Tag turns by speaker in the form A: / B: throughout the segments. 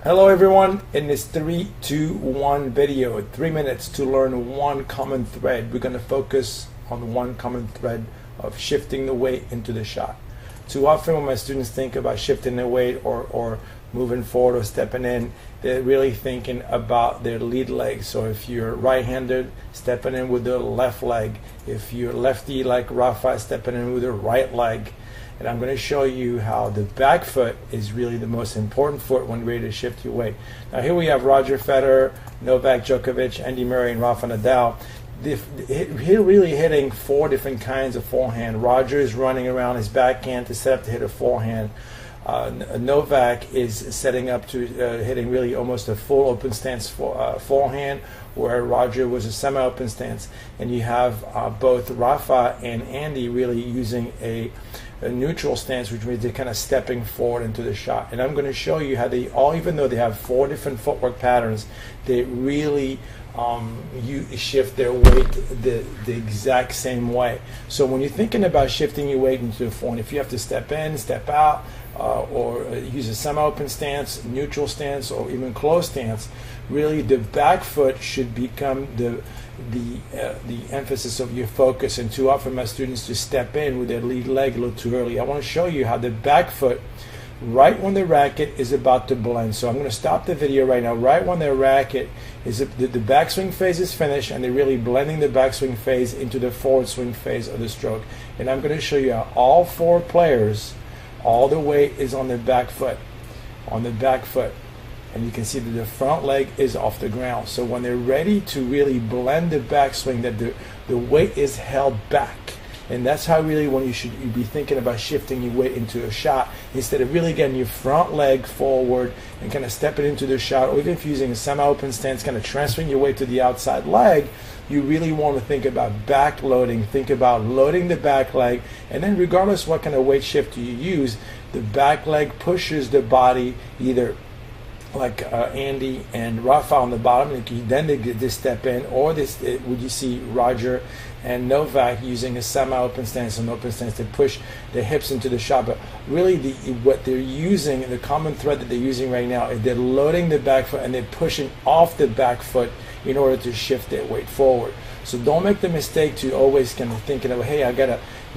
A: Hello everyone, in this 3-2-1 video, 3 minutes to learn one common thread. We're going to focus on one common thread of shifting the weight into the shot. Too often when my students think about shifting their weight or moving forward or stepping in, they're really thinking about their lead leg. So if you're right-handed, stepping in with the left leg. If you're lefty like Rafa, stepping in with the right leg. And I'm going to show you how the back foot is really the most important foot when ready to shift your weight. Now here we have Roger Federer, Novak Djokovic, Andy Murray, and Rafa Nadal. They're really hitting four different kinds of forehand. Roger is running around his backhand to set up to hit a forehand. Novak is setting up to hitting really almost a full open stance forehand, where Roger was a semi-open stance. And you have both Rafa and Andy really using a neutral stance, which means they're kind of stepping forward into the shot. And I'm going to show you how they all, even though they have four different footwork patterns, they really you shift their weight the exact same way. So when you're thinking about shifting your weight into the forehand, if you have to step in, step out, or use a semi-open stance, neutral stance, or even closed stance, really the back foot should become the emphasis of your focus. And too often my students just step in with their lead leg a little too early. I want to show you how the back foot, right when the racket is about to blend. So I'm going to stop the video right now. Right when the racket is the backswing phase is finished, and they're really blending the backswing phase into the forward swing phase of the stroke. And I'm going to show you how all four players, all the weight is on the back foot, and you can see that the front leg is off the ground. So when they're ready to really blend the backswing, that the weight is held back. And that's how really when you should be thinking about shifting your weight into a shot, instead of really getting your front leg forward and kind of stepping into the shot, or even if you're using a semi-open stance, kind of transferring your weight to the outside leg. You really want to think about back loading, think about loading the back leg, and then regardless what kind of weight shift you use, the back leg pushes the body either like Andy and Rafa on the bottom, and then they get this step in, or this would you see Roger and Novak using a semi-open stance and open stance to push the hips into the shot. But really what they're using, the common thread that they're using right now, is they're loading the back foot and they're pushing off the back foot in order to shift their weight forward. So don't make the mistake to always kind of thinking of, hey,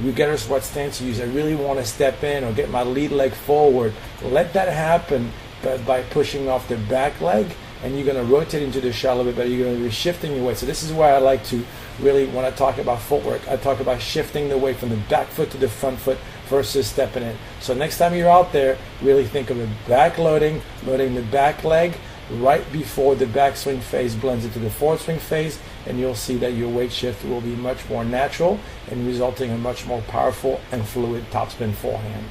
A: regardless what stance you use, I really want to step in or get my lead leg forward. Let that happen by pushing off the back leg, and you're going to rotate into the shot a little bit better. You're going to be shifting your weight. So this is why I like to really, when I talk about footwork, I talk about shifting the weight from the back foot to the front foot versus stepping in. So next time you're out there, really think of the back loading the back leg right before the backswing phase blends into the forward swing phase, and you'll see that your weight shift will be much more natural and resulting in a much more powerful and fluid topspin forehand.